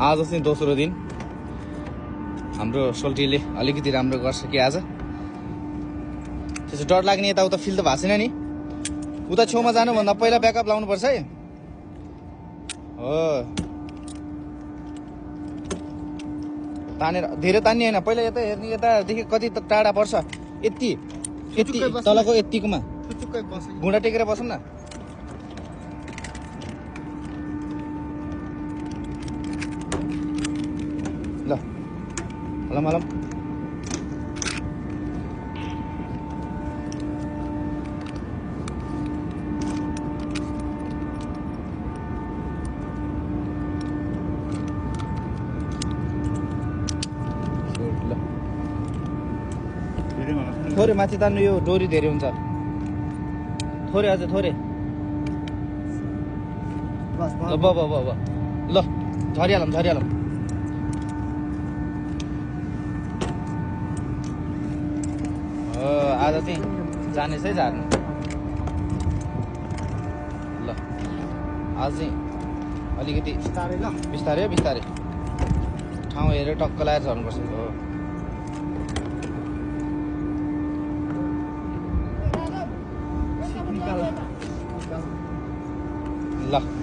आज चाहिँ दोस्रो दिन हाम्रो सोल्टीले अलिकति राम्रो गर्छ कि आज त्यसो डर लाग्ने यताउता फिल त भएको छैन नि उता छेउमा जानुभन्दा पहिला ब्याकअप लाउनु पर्छ है हो तानेर धेरै तान्ने होइन पहिला यता हेर्ने यतादेखि कति टाढा पर्छ यति यति तलको यतिकोमा घुँडा टेकेर बसौँ न ल हलम हलम थोरै माथि तान्नु यो डोरी धेरै हुन्छ थोरै अझ थोरै ल ल झरिहालौँ आज चाहिँ जानेछ है झार्नु ल आज चाहिँ अलिकति बिस्तारै ठाउँ हेरेर टक्क लगाएर झर्नुपर्छ हो ल